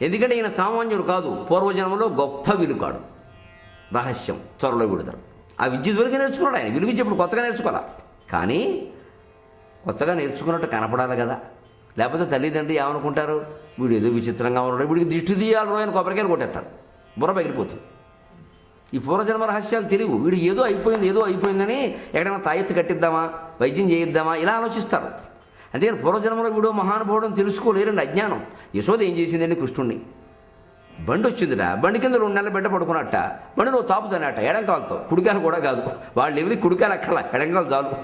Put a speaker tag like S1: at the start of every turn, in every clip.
S1: ఎందుకంటే ఈయన సామాన్యుడు కాదు, పూర్వజన్మలో గొప్ప విలుకాడు. రహస్యం త్వరలో విడుదల. ఆ విద్య దొరికి నేర్చుకున్నాడు ఆయన. విలువిద్య ఇప్పుడు కొత్తగా నేర్చుకోవాలా, కానీ కొత్తగా నేర్చుకున్నట్టు కనపడాలి కదా. లేకపోతే తల్లిదండ్రులు ఏమనుకుంటారు, వీడు ఏదో విచిత్రంగా ఉన్నాడు, వీడికి దిష్టి తీయాలని ఆయన కొబ్బరికాయలు కొట్టేస్తారు, బుర్ర పగిలిపోతుంది. ఈ పూర్వజన్మ రహస్యాలు తెలియవు. వీడు ఏదో అయిపోయిందని ఎక్కడైనా తాయెత్తు కట్టిద్దామా, వైద్యం చేయిద్దామా ఇలా ఆలోచిస్తారు. అందుకని పూర్వజన్మలో వీడు మహానుభావుడు తెలుసుకోలేరండి, అజ్ఞానం. యశోద ఏం చేసిందండి కృష్ణుడిని? బండి వచ్చిందిరా, బండి కింద 2 నెలల బిడ్డ పడుకున్నట్ట, బండి నువ్వు తాపుతానట ఎడంకాలతో, కుడికాయలు కూడా కాదు, వాళ్ళు ఎవరి కుడికాయలు అక్కల, ఎడంకాలు చాలు.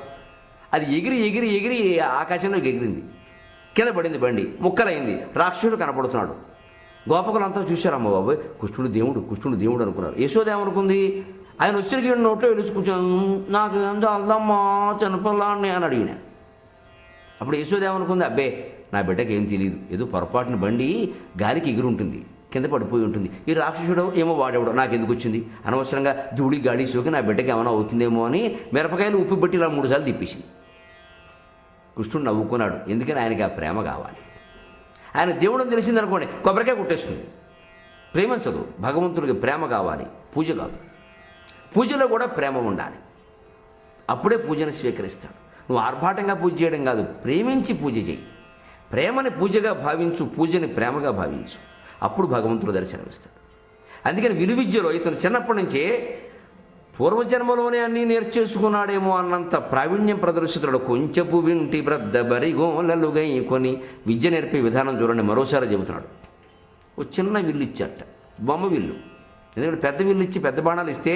S1: అది ఎగిరి ఆకాశంలోకి ఎగిరింది, కింద పడింది, బండి ముక్కలైంది. రాక్షసుడు కనపడుతున్నాడు. గోపకులంతా చూశారు, అమ్మ బాబు కృష్ణుడు దేవుడు అనుకున్నారు. యశోద ఏమనుకుంది, ఆయన వచ్చరికి నోట్లో వెలిసి కూర్చొని నాకు ఏందో అల్లమ్మా చనిపోలాన్ని అని అడిగిన. అప్పుడు యశోద ఏమనుకుంది, అబ్బే నా బిడ్డకి ఏం తెలియదు, ఏదో పొరపాటున బండి గాలికి ఎగిరి ఉంటుంది, కింద పడిపోయి ఉంటుంది. ఈ రాక్షసుడు ఏమో వాడేవాడు, నాకు ఎందుకు వచ్చింది, అనవసరంగా ధూళి గాడి సోకి నా బిడ్డకి ఏమైనా అవుతుందేమో అని మిరపకాయలు ఉప్పు పెట్టి ఇలా 3 సార్లు తిప్పేసింది. కృష్ణుడు నవ్వుకున్నాడు, ఎందుకని ఆయనకి ఆ ప్రేమ కావాలి. ఆయన దేవుడు తెలిసిందనుకోండి కొబ్బరికాయ కొట్టేస్తుంది, ప్రేమించదు. భగవంతుడికి ప్రేమ కావాలి, పూజ కాదు. పూజలో కూడా ప్రేమ ఉండాలి, అప్పుడే పూజను స్వీకరిస్తాడు. నువ్వు ఆర్భాటంగా పూజ చేయడం కాదు, ప్రేమించి పూజ చేయి. ప్రేమని పూజగా భావించు, పూజని ప్రేమగా భావించు, అప్పుడు భగవంతుడు దర్శనమిస్తాడు. అందుకని విలువిద్యలో ఇతను చిన్నప్పటి నుంచే పూర్వజన్మలోనే అన్నీ నేర్చేసుకున్నాడేమో అన్నంత ప్రావీణ్యం ప్రదర్శితుడు. కొంచెపు వింటి బ్రద్ద బరిగోలలుగై కొని విద్య నేర్పే విధానం చూడండి. మరోసారి చెబుతున్నాడు. ఓ చిన్న విల్లు ఇచ్చాట, బొమ్మ విల్లు. ఎందుకంటే పెద్ద విల్లు ఇచ్చి పెద్ద బాణాలు ఇస్తే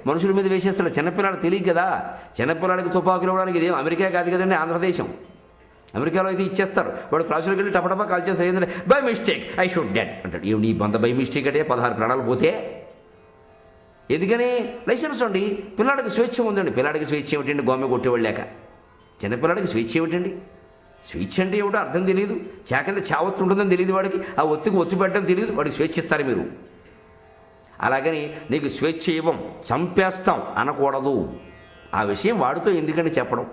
S1: మనుషుల మీద వేసేస్తాడు. చిన్నపిల్లాడు తెలియదు కదా, చిన్నపిల్లాడికి తుపాకులు ఇవ్వడానికి ఇదేం అమెరికా కాదు కదండి, ఆంధ్రదేశం. అమెరికాలో అయితే ఇచ్చేస్తారు, వాడు క్లాసులోకి వెళ్ళి టపటపా కాల్ చేస్తారు. ఏంటంటే by mistake I should dead అంటాడు. ఏమి నీ బంద బై మిస్టేక్ అంటే 16 ప్రాణాలు పోతే. ఎందుకని లైసెన్స్ అండి, పిల్లాడికి స్వేచ్ఛ ఉందండి. పిల్లాడికి స్వేచ్ఛ ఏమిటండి, గోమె కొట్టేవాళ్ళు లేక. చిన్నపిల్లాడికి స్వేచ్ఛ ఏమిటండి, స్వేచ్ఛ అంటే ఏమిటో అర్థం తెలియదు. చాకింద చావత్తు ఉంటుందని తెలియదు వాడికి, ఆ ఒత్తికి ఒత్తి పెట్టడం తెలియదు, వాడికి స్వేచ్ఛ ఇస్తారు మీరు. అలాగని నీకు స్వేచ్ఛ ఇవ్వం, చంపేస్తాం అనకూడదు. ఆ విషయం వాడితో ఎందుకంటే చెప్పడం,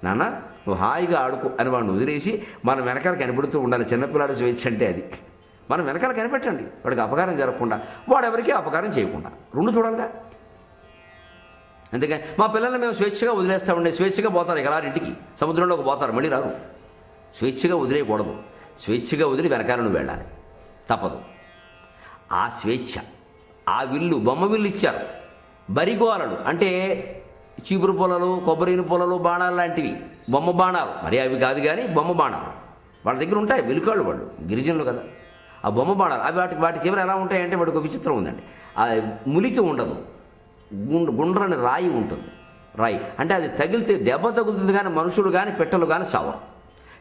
S1: నాన్న నువ్వు హాయిగా ఆడుకో అని వాడిని వదిలేసి మనం వెనకాల కనిపెడుతూ ఉండాలి. చిన్నపిల్లాడి స్వేచ్ఛ అంటే అది. మనం వెనకాల కనిపెట్టండి, వాడికి అపకారం జరగకుండా, వాడెవరికి అపకారం చేయకుండా, 2 చూడాలిగా. అందుకని మా పిల్లల్ని మేము స్వేచ్ఛగా వదిలేస్తామండి. స్వేచ్ఛగా పోతారు, ఇక ఇంటికి సముద్రంలోకి పోతారు, మళ్ళీ రారు. స్వేచ్ఛగా వదిలేయకూడదు, స్వేచ్ఛగా వదిలి వెనకాల నువ్వు వెళ్ళాలి, తప్పదు. ఆ స్వేచ్ఛ, ఆ విల్లు, బొమ్మ విల్లు ఇచ్చారు. బరిగోలలు అంటే చీపురు పొలలు, కొబ్బరిని పొలలు, బాణాలు లాంటివి, బొమ్మ బాణాలు. మరి అవి కాదు కానీ బొమ్మ బాణాలు వాళ్ళ దగ్గర ఉంటాయి. వెలుకాళ్ళు వాళ్ళు, గిరిజనులు కదా. ఆ బొమ్మ బాణాలు అవి వాటి చివరి ఎలా ఉంటాయంటే వాడికి ఒక విచిత్రం ఉందండి. ఆ ములికి ఉండదు, గుండ్రని రాయి ఉంటుంది. రాయి అంటే అది తగిలితే దెబ్బ తగులుతుంది, కానీ మనుషులు కానీ పెట్టలు కానీ చావరు.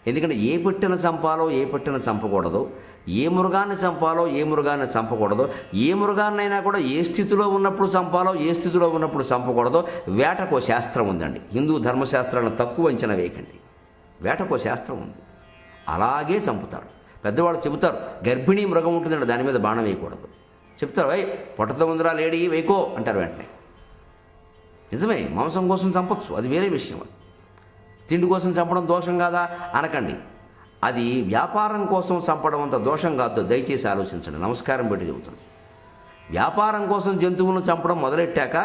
S1: ఎందుకంటే ఏ పెట్టెను చంపాలో ఏ పెట్టెను చంపకూడదు, ఏ మృగాన్ని చంపాలో ఏ మృగాన్ని చంపకూడదు, ఏ మృగాన్నైనా కూడా ఏ స్థితిలో ఉన్నప్పుడు చంపాలో ఏ స్థితిలో ఉన్నప్పుడు చంపకూడదు. వేటకో శాస్త్రం ఉందండి. హిందూ ధర్మశాస్త్రాలను తక్కువ అంచనా వేయకండి. వేటకో శాస్త్రం ఉంది, అలాగే చంపుతారు. పెద్దవాళ్ళు చెబుతారు, గర్భిణీ మృగం ఉంటుందండి, దాని మీద బాణం వేయకూడదు. చెప్తారు, వై పొట్టతో ఉందిరా లేడీ వేయకో అంటారు వెంటనే. నిజమే, మాంసం కోసం చంపొచ్చు, అది వేరే విషయం. తిండి కోసం చంపడం దోషం కాదా అనకండి. అది వ్యాపారం కోసం చంపడం అంత దోషం కాదు, దయచేసి ఆలోచించండి. నమస్కారం పెట్టి చెబుతాను. వ్యాపారం కోసం జంతువులను చంపడం మొదలెట్టాక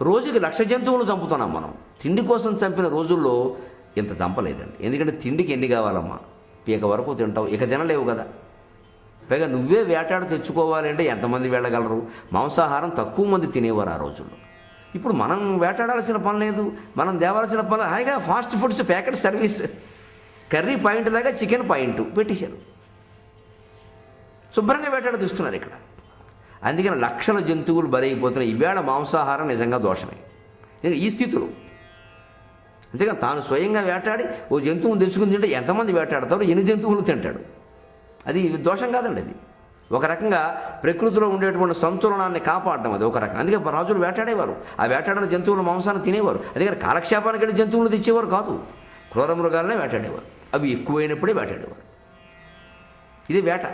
S1: రోజుకి 1,00,000 జంతువులు చంపుతున్నాం మనం. తిండి కోసం చంపిన రోజుల్లో ఇంత చంపలేదండి. ఎందుకంటే తిండికి ఎన్ని కావాలమ్మా, పీక వరకు తింటావు, ఇక తినలేవు కదా. పైగా నువ్వే వేటాడు తెచ్చుకోవాలంటే ఎంతమంది వెళ్ళగలరు? మాంసాహారం తక్కువ మంది తినేవారు ఆ రోజుల్లో. ఇప్పుడు మనం వేటాడాల్సిన పని లేదు, మనం తేవాల్సిన పని హాయిగా fast foods packet service, curry point లాగా చికెన్ పాయింట్ పెట్టేశారు. శుభ్రంగా వేటాడ తీస్తున్నారు ఇక్కడ. అందుకని 1,00,000 జంతువులు బలైపోతున్నాయి. ఈవేళ మాంసాహారం నిజంగా దోషమే ఈ స్థితిలో. అంతేకాని తాను స్వయంగా వేటాడి ఓ జంతువును తెచ్చుకుని తింటే ఎంతమంది వేటాడతారు, ఎన్ని జంతువులు తింటాడు? అది దోషం కాదండి. అది ఒక రకంగా ప్రకృతిలో ఉండేటువంటి సంతులనాన్ని కాపాడడం, అది ఒక రకం. అందుకే రాజులు వేటాడేవారు, ఆ వేటాడిన జంతువుల మాంసాన్ని తినేవారు. అందుకని కాలక్షేపానికి వెళ్ళి జంతువులు తెచ్చేవారు కాదు, క్రూర మృగాలనే వేటాడేవారు. అవి ఎక్కువైనప్పుడే వేటాడేవారు. ఇది వేట.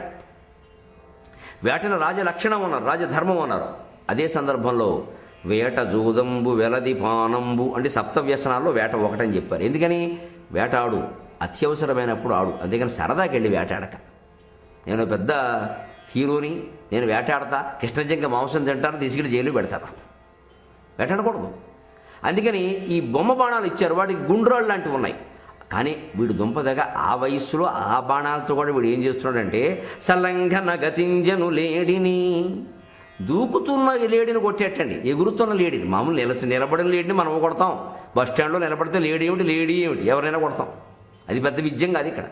S1: వేటను రాజలక్షణం అన్నారు, రాజధర్మం అన్నారు. అదే సందర్భంలో వేట జూదంబు వెలది పానంబు అంటే 7 వ్యసనాల్లో వేట ఒకటని చెప్పారు. ఎందుకని? వేట ఆడు, అత్యవసరమైనప్పుడు ఆడు. అందుకని సరదాకి వెళ్ళి వేటాడక. నేను పెద్ద హీరోని నేను వేటాడతా, కృష్ణజింక మాంసం తింటాను, తీసుకెళ్ళి జైలు పెడతారు. వేటాడకూడదు. అందుకని ఈ బొమ్మ బాణాలు ఇచ్చారు, వాటికి గుండ్రాళ్ళు లాంటివి ఉన్నాయి. కానీ వీడు దుంపదగా ఆ వయస్సులో ఆ బాణాలతో కూడా వీడు ఏం చేస్తున్నాడంటే సలంఘన గతింజను లేడిని, దూకుతున్న లేడిని కొట్టేటండి, ఎగురుతున్న లేడిని. మామూలు నిలబడిన లేడిని మనం కొడతాం, బస్ స్టాండ్లో నిలబడితే లేడీ ఏమిటి ఎవరైనా కొడతాం. అది పెద్ద విజయం కాదు. ఇక్కడ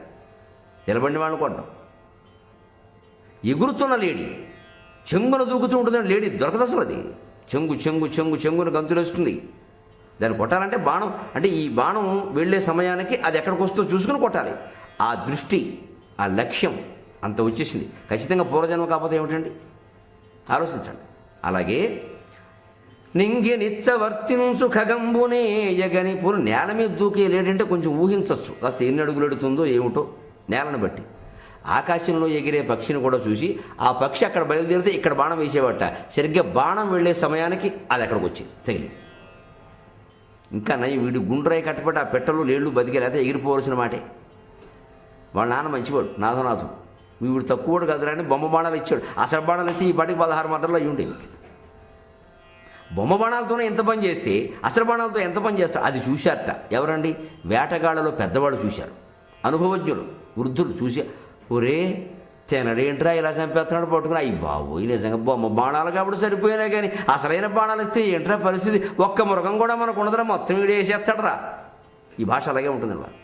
S1: నిలబడిన వాళ్ళని కొట్టడం. ఎగురుతున్న లేడీ, చెంగున దూకుతూ ఉంటుందని లేడీ దొరకదు అసలు. అది చెంగున గంతులేస్తుంది. దాన్ని కొట్టాలంటే బాణం, అంటే ఈ బాణం వెళ్ళే సమయానికి అది ఎక్కడికి వస్తుందో చూసుకుని కొట్టాలి. ఆ దృష్టి, ఆ లక్ష్యం అంత వచ్చేసింది. ఖచ్చితంగా పూర్వజన్మ కాకపోతే ఏమిటండి, ఆలోచించండి. అలాగే నింగి నిచ్చవర్తించు ఖగంబునే యగని, నేల మీద దూకే లేడంటే కొంచెం ఊహించవచ్చు, కాస్త ఎన్ని అడుగులు ఎడుతుందో ఏమిటో నేలను బట్టి. ఆకాశంలో ఎగిరే పక్షిని కూడా చూసి ఆ పక్షి అక్కడ బయలుదేరితే ఇక్కడ బాణం వేసేవాట, సరిగ్గా బాణం వెళ్ళే సమయానికి అది అక్కడికి వచ్చింది, తగిలింది. ఇంకా నయ్యి వీడు గుండ్రాయి కట్టబట్టి ఆ పెట్టలు లేళ్ళు బతికే, లేకపోతే ఎగిరిపోవలసిన మాటే. వాళ్ళ నాన్న మంచివాడు, నాథనాథుడు. వీడు తక్కువడు కదరా అని బొమ్మ బాణాలు ఇచ్చాడు. అసలు బాణాలు అయితే ఈ పాటికి 16 మటర్లు అయ్యి ఉండేవి. బొమ్మ బాణాలతోనే ఎంత పని చేస్తే అసలు బాణాలతో ఎంత పని చేస్తారు అది చూశారట. ఎవరండి? వేటగాళ్ళలో పెద్దవాళ్ళు చూశారు, అనుభవజ్ఞులు, వృద్ధులు చూసి, ఒరే తినడేంట్రా ఇలా చంపేస్తున్నాడు పట్టుకుని, అయ్యి బాబోయ్ నిజంగా బొమ్మ బాణాలు కాబట్టి సరిపోయినా కానీ అసలైన బాణాలు ఇస్తే ఏంట్రా పరిస్థితి, ఒక్క మృగం కూడా మనకు ఉండదురా, మొత్తం వీడు వేసేస్తాడరా. ఈ భాష అలాగే ఉంటుంది. వారు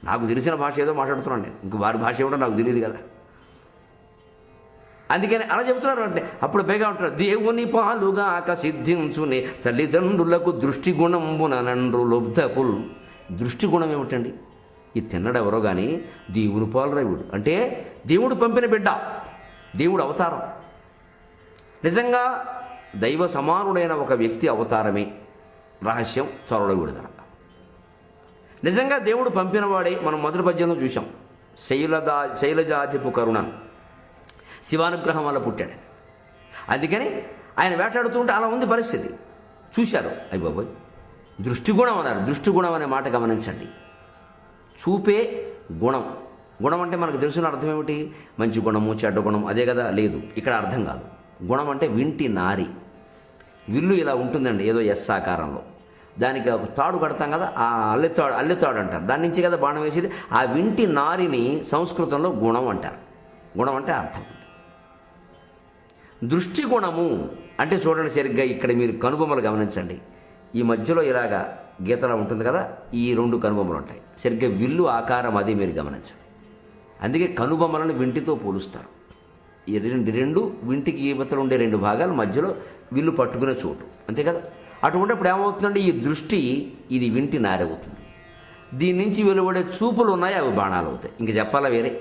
S1: నాకు తెలిసిన భాష ఏదో మాట్లాడుతున్నాను నేను, ఇంక వారి భాష ఏమిటో నాకు తెలియదు కదా. అందుకని అలా చెబుతున్నారు. అంటే అప్పుడు బేగా ఉంటున్నారు, దేవుని పాలుగాక సిద్ధించునే తల్లిదండ్రులకు దృష్టి గుణంబున నండ్రు లబ్ధకుల్. దృష్టి గుణం ఏమిటండి? ఈ తిన్నడెవరో కానీ దేవుని పాలురా వీడు, అంటే దేవుడు పంపిన బిడ్డ, దేవుడు అవతారం. నిజంగా దైవ సమానుడైన ఒక వ్యక్తి అవతారమే రహస్యం త్వరలో విడుదల. నిజంగా దేవుడు పంపినవాడే. మనం మొదటి పద్యంలో చూసాం, శైలజాధిపు కరుణన్, శివానుగ్రహం వల్ల పుట్టాడు. అందుకని ఆయన వేటాడుతుంటే అలా ఉంది పరిస్థితి. చూశారు, అయ్య బాబోయ్ దృష్టిగుణం అన్నారు. దృష్టిగుణం అనే మాట గమనించండి. చూపే గుణం. గుణం అంటే మనకు తెలిసిన అర్థం ఏమిటి? మంచి గుణము, చెడ్డ గుణం, అదే కదా. లేదు, ఇక్కడ అర్థం కాదు. గుణం అంటే వింటి నారి. విల్లు ఇలా ఉంటుందండి, ఏదో ఎస్ ఆకారంలో, దానికి ఒక తాడు కడతాం కదా, ఆ అల్లెతాడు అంటారు, దాని నుంచి కదా బాణం వేసేది. ఆ వింటి నారిని సంస్కృతంలో గుణం అంటారు. గుణం అంటే అర్థం. దృష్టి గుణము అంటే చూడండి సరిగ్గా ఇక్కడ మీరు కనుబొమ్మలు గమనించండి. ఈ మధ్యలో ఇలాగా గీతలా ఉంటుంది కదా, ఈ 2 కనుబొమ్మలు ఉంటాయి. సరిగ్గా విల్లు ఆకారం అది మీరు గమనించండి. అందుకే కనుబొమ్మలను వింటితో పోలుస్తారు. ఈ రెండు వింటికి ఈవతలు ఉండే 2 భాగాలు, మధ్యలో విల్లు పట్టుకునే చోటు, అంతే కదా. అటువంటిప్పుడు ఏమవుతుందంటే ఈ దృష్టి ఇది వింటి నారవుతుంది. దీని నుంచి వెలువడే చూపులు ఉన్నాయి, అవి బాణాలు అవుతాయి. ఇంక చెప్పాలా వేరే?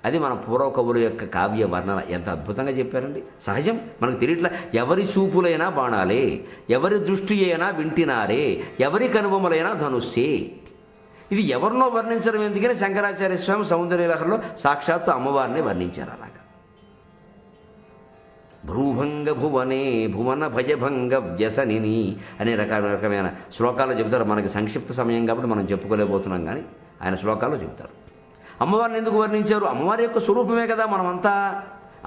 S1: అది మన పూర్వ కవుల యొక్క కావ్య వర్ణన ఎంత అద్భుతంగా చెప్పారండి. సహజం, మనకు తెలియట్లా. ఎవరి చూపులైనా బాణాలే, ఎవరి దృష్టి అయినా వింటినారే, ఎవరి కనుబొమ్మలైనా ధనుస్సే. ఇది ఎవరినో వర్ణించడం ఎందుకని శంకరాచార్య స్వామి సౌందర్యలహరిలో సాక్షాత్తు అమ్మవారిని వర్ణించారు. అలాగా భ్రూభంగ భువనే భువన భయభంగ వ్యసనిని అనే రకమైన శ్లోకాలు చెబుతారు. మనకి సంక్షిప్త సమయం కాబట్టి మనం చెప్పుకోలేకపోతున్నాం, కానీ ఆయన శ్లోకాల్లో చెబుతారు. అమ్మవారిని ఎందుకు వర్ణించారు? అమ్మవారి యొక్క స్వరూపమే కదా మనమంతా.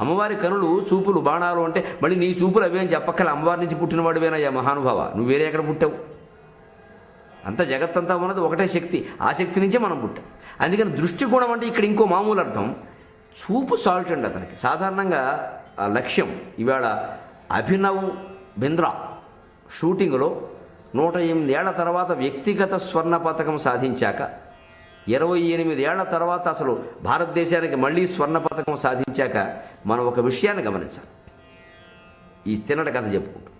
S1: అమ్మవారి కనులు, చూపులు, బాణాలు అంటే మళ్ళీ నీ చూపులు అవి అని చెప్పక్కల. అమ్మవారి నుంచి పుట్టినవాడువేనయ్యా మహానుభావ, నువ్వు వేరే ఎక్కడ పుట్టావు? అంత జగత్తంతా ఉన్నది ఒకటే శక్తి, ఆ శక్తి నుంచే మనం పుట్టాం. అందుకని దృష్టికోణం అంటే ఇక్కడ ఇంకో మామూలు అర్థం. చూపు సాల్ట్ అండి అతనికి. సాధారణంగా ఆ లక్ష్యం. ఇవాళ అభినవ్ బింద్రా షూటింగ్లో 108 ఏళ్ల తర్వాత వ్యక్తిగత స్వర్ణ పతకం సాధించాక, 28 ఏళ్ల తర్వాత అసలు భారతదేశానికి మళ్ళీ స్వర్ణ పతకం సాధించాక మనం ఒక విషయాన్ని గమనించాలి. ఈ తిన్నడ కథ చెప్పుకుంటూ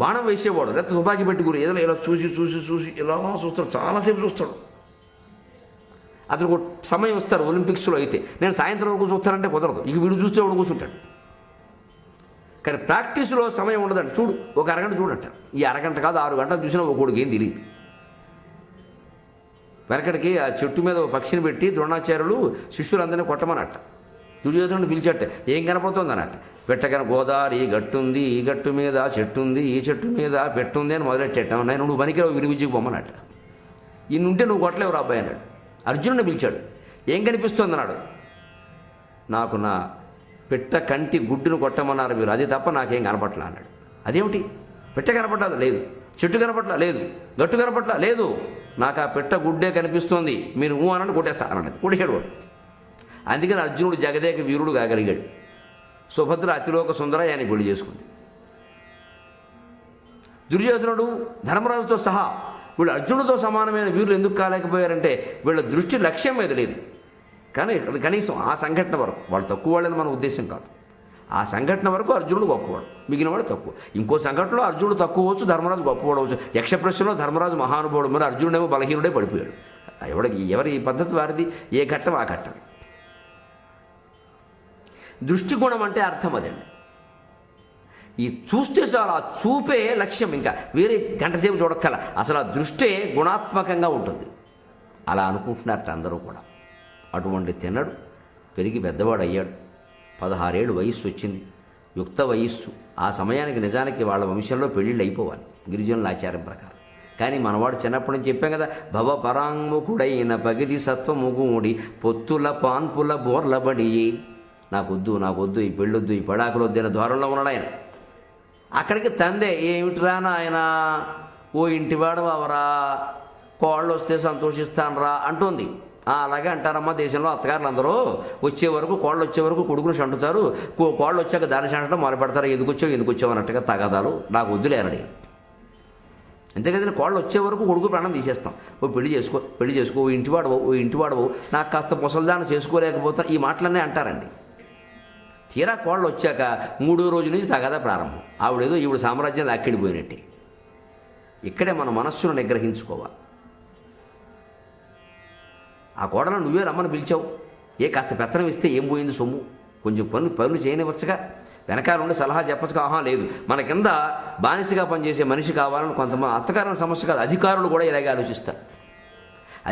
S1: బాణం వేసేవాడు, లేకపోతే తుపాకీ పెట్టి గురి ఏదైనా ఇలా చూసి ఇలా చూస్తాడు, చాలాసేపు చూస్తాడు. అతను ఒక సమయం ఇస్తారు ఒలింపిక్స్లో అయితే. నేను సాయంత్రం వరకు చూస్తానంటే కుదరదు, ఇక వీడు చూస్తే వాడు కూర్చుంటాడు. కానీ ప్రాక్టీస్లో సమయం ఉండదండి. చూడు, ఒక అరగంట చూడంట. ఈ అరగంట కాదు 6 గంటలు చూసినా ఒకడికి ఏం తెలియదు. వెనకడికి ఆ చెట్టు మీద ఒక పక్షిని పెట్టి ద్రోణాచార్యులు శిష్యులందరినీ కొట్టమన్నట్ట. దుర్యోధనుడు పిలిచట్ట, ఏం కనపడుతుంది అన్నట్ట. పెట్టగానే గోదావరి గట్టుంది, ఈ గట్టు మీద చెట్టుంది, ఈ చెట్టు మీద పెట్టుంది అని మొదలెట్టేటాం. నేను నువ్వు పనికిరావు, విలువించుకు పొమ్మన్నట్ట. ఈయనుంటే నువ్వు కొట్టలేవు అబ్బాయి అన్నాడు. అర్జునుడిని పిలిచాడు, ఏం కనిపిస్తుంది అన్నాడు. నాకు నా పిట్ట కంటి గుడ్డును కొట్టమన్నారు మీరు, అది తప్ప నాకేం కనపట్లా అన్నాడు. అదేమిటి? పిట్ట కనపట్లా? లేదు. చెట్టు కనపట్లా? లేదు. గట్టు కనపట్లా? లేదు. నాకు ఆ పిట్ట గుడ్డే కనిపిస్తోంది, మీరు అనండి కొట్టేస్తా అన్నది. కొట్టేశాడు వాడు. అందుకని అర్జునుడు జగదేక వీరుడు కాగలిగాడు. సుభద్ర అతిలోక సుందర ఆయన పెళ్లి చేసుకుంది. దుర్యోధనుడు ధర్మరాజుతో సహా వీళ్ళు అర్జునుడితో సమానమైన వీరులు ఎందుకు కాలేకపోయారంటే వీళ్ళ దృష్టి లక్ష్యం మీద లేదు. కానీ కనీసం ఆ సంఘటన వరకు, వాళ్ళు తక్కువ వాళ్ళని మన ఉద్దేశం కాదు, ఆ సంఘటన వరకు అర్జునుడు గొప్పవాడు, మిగిలినవాడు తక్కువ. ఇంకో సంఘటనలో అర్జునుడు తక్కువ అవచ్చు, ధర్మరాజు గొప్పవాడవచ్చు. యక్షప్రశ్నలో ధర్మరాజు మహానుభావుడు, మరి అర్జునుడేమో బలహీనుడే పడిపోయాడు. ఎవరి పద్ధతి వారిది, ఏ ఘట్టం ఆ ఘట్టమే. దృష్టిగుణం అంటే అర్థం అదండి. ఈ చూస్తే చాలు, ఆ చూపే లక్ష్యం, ఇంకా వేరే గంటసేపు చూడక్కల. అసలు ఆ దృష్టే గుణాత్మకంగా ఉంటుంది. అలా అనుకుంటున్నారట అందరూ కూడా. అటువంటి తిన్నడు పెరిగి పెద్దవాడు అయ్యాడు. 16 ఏళ్ళు వయస్సు వచ్చింది, యుక్త వయస్సు. ఆ సమయానికి నిజానికి వాళ్ళ వంశంలో పెళ్ళిళ్ళు అయిపోవాలి గిరిజనుల ఆచారం ప్రకారం. కానీ మనవాడు చిన్నప్పటి నుంచి చెప్పాం కదా, భవ పరాంగుకుడైన పగిది సత్వముగూడి పొత్తుల పాన్పుల బోర్లబడి, నాకొద్దు ఈ పెళ్ళొద్దు, ఈ పడాకులు వద్దు అనే ధోరణిలో ఉన్నాడు ఆయన. అక్కడికి తందే, ఏమిటిరా నాయన, ఓ ఇంటివాడు అవరా, కోళ్ళు వస్తే సంతోషిస్తానరా అంటుంది. అలాగే అంటారమ్మా దేశంలో అత్తగారులు అందరూ. కోళ్ళు వచ్చే వరకు కొడుకును చంటుతారు, కోళ్ళు వచ్చాక దాన్ని చంటడం మొదలు పెడతారు. ఎందుకు వచ్చావు అన్నట్టుగా తగాదాలు. నాకు వద్దులేరడి. అంతేకదండి, కోళ్ళు వచ్చే వరకు కొడుకు ప్రాణం తీసేస్తాం. పెళ్లి చేసుకో, ఓ ఇంటివాడవు, నాకు కాస్త ముసల్దానం చేసుకోలేకపోతా, ఈ మాటలన్నీ అంటారండి. తీరా కోళ్ళు వచ్చాక 3వ రోజు నుంచి తగాదా ప్రారంభం. ఈవిడ సామ్రాజ్యం లాక్కెళ్ళిపోయినట్టే. ఇక్కడే మన మనస్సును నిగ్రహించుకోవాలి. ఆ కోడలను నువ్వే రమ్మని పిలిచావు, కాస్త పెత్తనం ఇస్తే ఏం పోయింది సొమ్ము, కొంచెం పనులు చేయనివ్వచ్చుగా, వెనకాల నుండి సలహా చెప్పచ్చుగా. లేదు, మన కింద బానిసగా పనిచేసే మనిషి కావాలని కొంతమంది. అత్తగారిన సమస్య కాదు, అధికారులు కూడా ఇలాగే ఆలోచిస్తారు.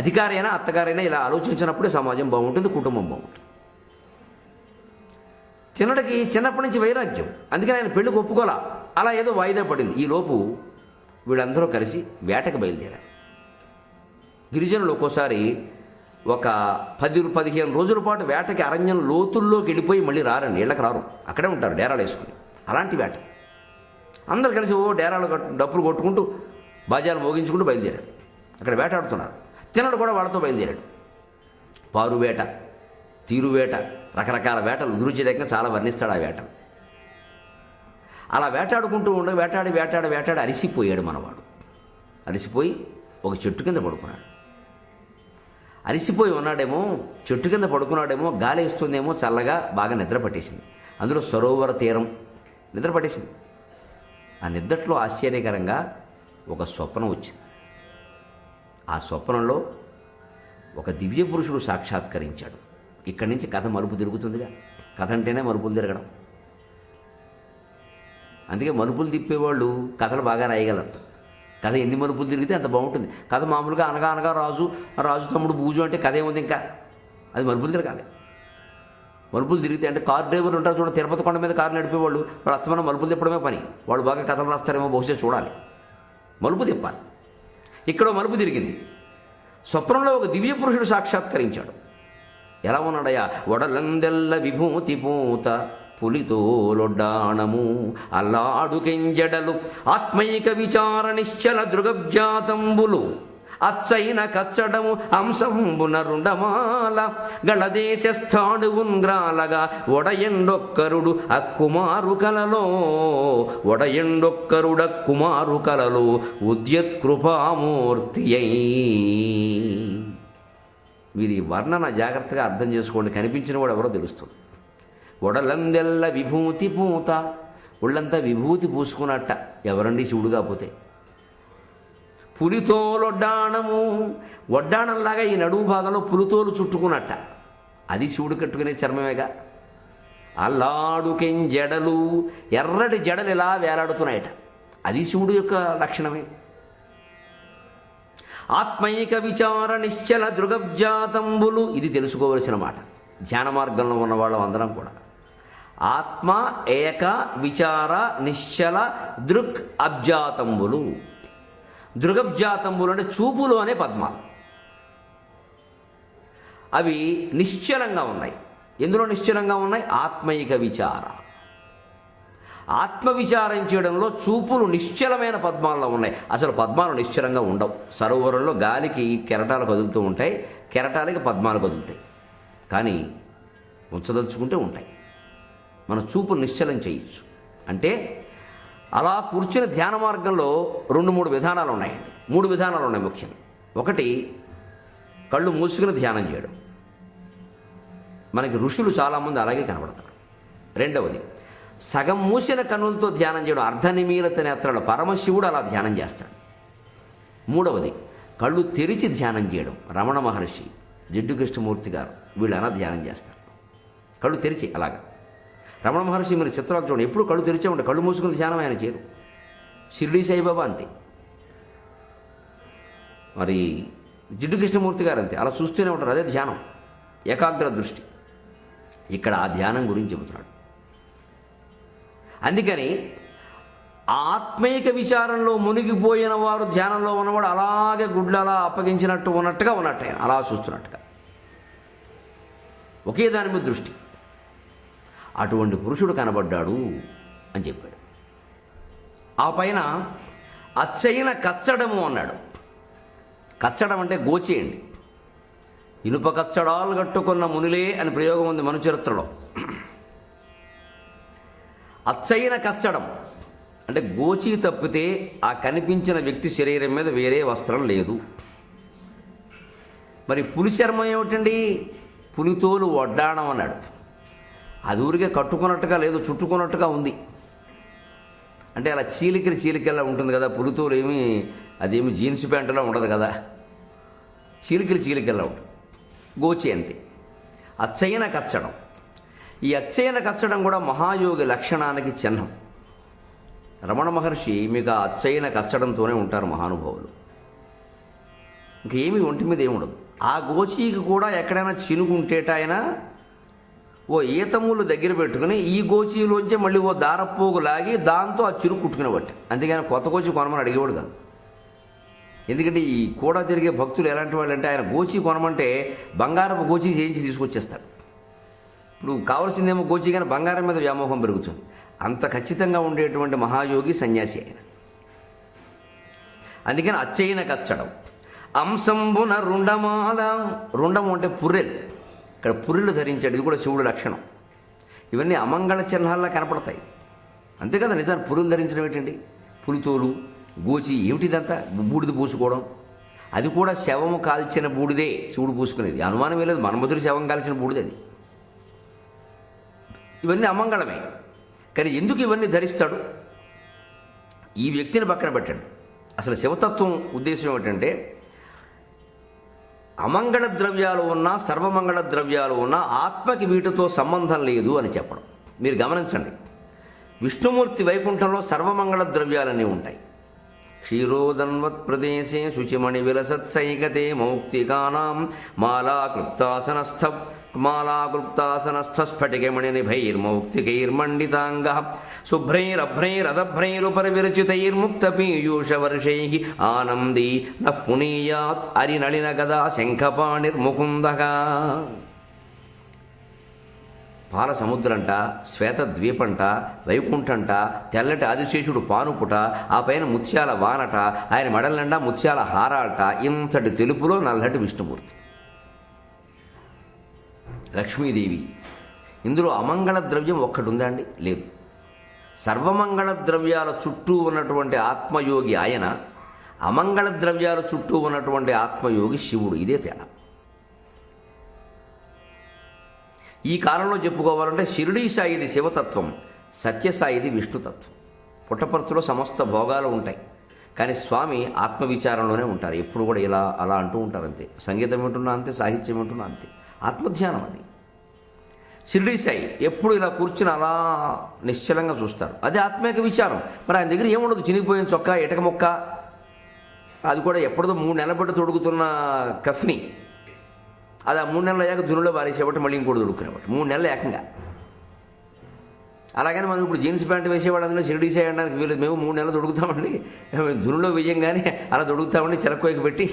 S1: అధికారైనా అత్తగారైనా ఇలా ఆలోచించినప్పుడే సమాజం బాగుంటుంది, కుటుంబం బాగుంటుంది. చిన్నటికి చిన్నప్పటి నుంచి వైరాగ్యం, అందుకని ఆయన పెళ్ళికి ఒప్పుకోలా. అలా ఏదో వాయిదా పడింది. ఈలోపు వీళ్ళందరూ కలిసి వేటకు బయలుదేరారు. గిరిజనులు ఒక్కోసారి ఒక 10-15 రోజుల పాటు వేటకి అరణ్యం లోతుల్లోకి వెళ్ళిపోయి మళ్ళీ రారండి, ఇళ్ళకి రారు, అక్కడే ఉంటారు డేరాలు వేసుకుని. అలాంటి వేట అందరు కలిసి డేరాలు డప్పులు కొట్టుకుంటూ బాజాలు మోగించుకుంటూ బయలుదేరారు. అక్కడ వేటాడుతున్నారు. తినడు కూడా వాళ్ళతో బయలుదేరాడు. పారువేట, తీరువేట, రకరకాల వేటలు దురుచిరేకంగా చాలా వర్ణిస్తాడు ఆ వేటలు. అలా వేటాడుకుంటూ వేటాడి అలిసిపోయాడు మనవాడు. అలిసిపోయి ఒక చెట్టు కింద పడుకున్నాడు. అలిసిపోయి ఉన్నాడేమో, చెట్టు కింద పడుకున్నాడేమో, గాలి వేస్తుందేమో, చల్లగా బాగా నిద్ర పట్టేసింది. అందులో సరోవర తీరం నిద్ర పట్టేసింది. ఆ నిద్రలో ఆశ్చర్యకరంగా ఒక స్వప్నం వచ్చింది. ఆ స్వప్నంలో ఒక దివ్య పురుషుడు సాక్షాత్కరించాడు. ఇక్కడి నుంచి కథ మలుపు తిరుగుతుందిగా. కథ అంటేనే మలుపులు తిరగడం. అందుకే మలుపులు తిప్పేవాళ్ళు కథలు బాగా రాయగలరు. కథ ఎన్ని మలుపులు తిరిగితే అంత బాగుంటుంది. కథ మామూలుగా అనగా రాజు తమ్ముడు బూజు అంటే కథ ఏముంది, ఇంకా అది మలుపులు తిరగాలి. మలుపులు తిరిగితే అంటే కార్ డ్రైవర్లు ఉంటారు చూడండి, తిరుపతి కొండ మీద కారు నడిపేవాళ్ళు, వాళ్ళు అస్తమానం మలుపులు తిప్పడమే పని. వాళ్ళు బాగా కథలు రాస్తారేమో బహుశా, చూడాలి. మలుపు తిప్పాలి. ఇక్కడ మలుపు తిరిగింది. స్వప్నంలో ఒక దివ్య పురుషుడు సాక్షాత్కరించాడు. ఎలా ఉన్నాడయ్యా? వడలందెల్ల విభూతి పూత పులితోలొడ్డాణము అల్లాడుకెంజడలు ఆత్మైక విచార నిశ్చల దృగబ్జాతంబులు అచ్చైన కచ్చడము అంశంబున రుండమాల గళదేశస్థాడువున్గ్రాలగా ఒడయండొక్కరుడు అక్కుమారు కలలో ఉద్యత్కృపామూర్తి అయి. మీరు ఈ వర్ణన జాగ్రత్తగా అర్థం చేసుకోండి. కనిపించిన వాడు ఎవరో తెలుస్తుంది. ఒడలందెల్ల విభూతి పూత, ఒళ్ళంతా విభూతి పూసుకున్నట్ట. ఎవరండి శివుడు కాకపోతే? పులితోలొడ్డాణము, వడ్డాణంలాగా ఈ నడుము భాగంలో పులితోలు చుట్టుకున్నట్ట. అది శివుడు కట్టుకునే చర్మమేగా. అల్లాడుకెంజడలు, ఎర్రటి జడలు ఇలా వేలాడుతున్నాయట. అది శివుడు యొక్క లక్షణమే. ఆత్మైక విచార నిశ్చల దృగబ్జాతంబులు, ఇది తెలుసుకోవలసిన మాట. ధ్యాన మార్గంలో ఉన్న వాళ్ళం అందరం కూడా ఆత్మ ఏక విచార నిశ్చల దృక్ అబ్జాతంబులు. దృగబ్జాతంబులు అంటే చూపులు అనే పద్మాలు. అవి నిశ్చలంగా ఉన్నాయి. ఎందులో నిశ్చలంగా ఉన్నాయి? ఆత్మైక విచార. ఆత్మవిచారం చేయడంలో చూపులు నిశ్చలమైన పద్మాల్లో ఉన్నాయి. అసలు పద్మాలు నిశ్చలంగా ఉండవు. సరోవరంలో గాలికి కెరటాలు కదులుతూ ఉంటాయి, కెరటాలకి పద్మాలు కదులుతాయి. కానీ ఉంచదలుచుకుంటే ఉంటాయి. మన చూపు నిశ్చలం చేయొచ్చు. అంటే అలా కూర్చుని ధ్యాన మార్గంలో 2-3 విధానాలు ఉన్నాయండి. 3 విధానాలు ఉన్నాయి ముఖ్యంగా. ఒకటి, కళ్ళు మూసుకుని ధ్యానం చేయడం. మనకి ఋషులు చాలామంది అలాగే కనబడతారు. రెండవది, సగం మూసిన కన్నులతో ధ్యానం చేయడం. అర్ధనిమీలత నేత్రాలు పరమశివుడు అలా ధ్యానం చేస్తాడు. మూడవది, కళ్ళు తెరిచి ధ్యానం చేయడం. రమణ మహర్షి, జిడ్డు కృష్ణమూర్తి గారు వీళ్ళు అలా ధ్యానం చేస్తారు. కళ్ళు తెరిచి అలాగా. రమణ మహర్షి మీరు చిత్రాలు చూడండి, ఎప్పుడు కళ్ళు తెరిచే ఉంటాయి. కళ్ళు మూసుకుని ధ్యానం ఆయన చేయరు. షిరిడీ సాయిబాబా అంతే, మరి జిడ్డు కృష్ణమూర్తి గారు అంతే, అలా చూస్తూనే ఉంటారు. అదే ధ్యానం, ఏకాగ్ర దృష్టి. ఇక్కడ ఆ ధ్యానం గురించి చెబుతున్నాడు. అందుకని ఆత్మైక విచారంలో మునిగిపోయిన వారు, ధ్యానంలో ఉన్నవాడు అలాగే గుడ్లు అలా అప్పగించినట్టు ఉన్నట్టుగా ఉన్నట్టు, ఆయన అలా చూస్తున్నట్టుగా ఒకే దాని మీద దృష్టి. అటువంటి పురుషుడు కనబడ్డాడు అని చెప్పాడు. ఆ పైన అచ్చైన కచ్చడము అన్నాడు. కచ్చడం అంటే గోచేయండి. ఇనుప కచ్చడాలు కట్టుకున్న మునిలే అని ప్రయోగం ఉంది మను చరిత్రలో. అచ్చైన కచ్చడం అంటే గోచి తప్పితే ఆ కనిపించిన వ్యక్తి శరీరం మీద వేరే వస్త్రం లేదు. మరి పులి చర్మం ఏమిటండి? పులితోలు వడ్డాణం అన్నాడు. అది ఊరికే కట్టుకున్నట్టుగా లేదు, చుట్టుకున్నట్టుగా ఉంది. అంటే అలా చీలికల్లా ఉంటుంది కదా, పులితోలు అదేమి జీన్స్ ప్యాంటులా ఉండదు కదా, చీలికల్లా ఉంటుంది. గోచి అంతే. అచ్చైన కచ్చడం. ఈ అచ్చైన కచ్చడం కూడా మహాయోగి లక్షణానికి చిహ్నం. రమణ మహర్షి మీకు ఆ అచ్చైన కచ్చడంతోనే ఉంటారు మహానుభావులు. ఇంకేమీ ఒంటి మీద ఏముండదు. ఆ గోచీకి కూడా ఎక్కడైనా చినుగుంటేట ఆయన ఓ ఈతమూలు దగ్గర పెట్టుకుని ఈ గోచీలోంచే మళ్ళీ ఓ దారపోగు లాగి దాంతో ఆ చిరుకు కుట్టుకునేవాడు. అంతేగాని కొత్త గోచి కొనమని అడిగేవాడు కాదు. ఎందుకంటే ఈ కూడా తిరిగే భక్తులు ఎలాంటి వాళ్ళు అంటే, ఆయన గోచి కొనమంటే బంగారపు గోచి చేయించి తీసుకొచ్చేస్తాడు. ఇప్పుడు కావాల్సిందేమో గోచి, కానీ బంగారం మీద వ్యామోహం పెరుగుతుంది. అంత ఖచ్చితంగా ఉండేటువంటి మహాయోగి సన్యాసి ఆయన. అందుకని అచ్చైన కచ్చడం. అంశంబున రుండమాల. రుండము అంటే పుర్రెలు. ఇక్కడ పుర్రెలు ధరించాడు. ఇది కూడా శివుడు లక్షణం. ఇవన్నీ అమంగళ చిహ్నాల్లో కనపడతాయి. అంతే కదా, నిజాన్ని పుర్రెలు ధరించడం ఏంటండి? పులితోలు, గోచి ఏమిటిదంతా? బూడిద పూసుకోవడం. అది కూడా శవము కాల్చిన బూడిదే శివుడు పూసుకునేది. అనుమానమే లేదు, మన్మధుడు శవం కాల్చిన బూడిదే అది. ఇవన్నీ అమంగళమే. కానీ ఎందుకు ఇవన్నీ ధరిస్తాడు? ఈ వ్యక్తిని పక్కన పెట్టండి. అసలు శివతత్వం ఉద్దేశం ఏమిటంటే, అమంగళ ద్రవ్యాలు ఉన్నా సర్వమంగళ ద్రవ్యాలు ఉన్నా ఆత్మకి వీటితో సంబంధం లేదు అని చెప్పడం. మీరు గమనించండి, విష్ణుమూర్తి వైకుంఠంలో సర్వమంగళ ద్రవ్యాలన్నీ ఉంటాయి. క్షీరోదన్వత్ ప్రదేశే శుచిమణి విలసత్సైకతే మౌక్తికానాం మాలాకృప్తాసనస్థస్ఫటికమణినిభైర్మౌక్తికైర్మండితాంగ శుభ్రైరభ్రైరదభ్రైరుపరివిరచితైర్ముక్తపీయూషవర్షైః ఆనందీ న పునీయాత్ అరినళిన గదా శంఖపాణిర్ముకుందః. పాల సముద్రంట, శ్వేతద్వీపంట, వైకుంఠంట, తెల్లటి ఆదిశేషుడు పానుపుట, ఆ పైన ముత్యాల వానట, ఆయన మెడల నిండా ముత్యాల హారాలట, ఇంతటి తెలుపులో నల్లటి విష్ణుమూర్తి, లక్ష్మీదేవి. ఇందులో అమంగళ ద్రవ్యం ఒక్కటి ఉందా అండి? లేదు. సర్వమంగళ ద్రవ్యాల చుట్టూ ఉన్నటువంటి ఆత్మయోగి ఆయన, అమంగళ ద్రవ్యాల చుట్టూ ఉన్నటువంటి ఆత్మయోగి శివుడు. ఇదే తేడా. ఈ కాలంలో చెప్పుకోవాలంటే షిరిడీ సాయిది శివతత్వం, సత్యసాయిది విష్ణుతత్వం. పుట్టపర్తిలో సమస్త భోగాలు ఉంటాయి, కానీ స్వామి ఆత్మవిచారంలోనే ఉంటారు. ఎప్పుడు కూడా ఇలా అలా అంటూ ఉంటారు అంతే. సంగీతం వింటున్నా అంతే, సాహిత్యం వింటున్నా అంతే. ఆత్మధ్యానం అది. షిరిడీ సాయి ఎప్పుడు ఇలా కూర్చుని అలా నిశ్చలంగా చూస్తారు. అదే ఆత్మీయ విచారం. మరి ఆయన దగ్గర ఏముండదు, చినిగిపోయిన చొక్కా, ఇటక మొక్క, అది కూడా ఎప్పుడో 3 నెలల బట్టి తొడుగుతున్న కఫ్ని, అది ఆ 3 నెలలు అయ్యాక దునులో వారేసేవాటి, మళ్ళీ ఇంకోటి దొడుక్కునేవాటి. 3 నెలలు ఏకంగా. అలాగని మనం ఇప్పుడు జీన్స్ ప్యాంట్ వేసేవాడు అందులో షిరిడీ సాయి అనడానికి వీళ్ళు. మేము 3 నెలలు దొడుకుతామండి, దునులో వేయంగానే అలా దొడుకుతామండి చెరకోయకు పెట్టి.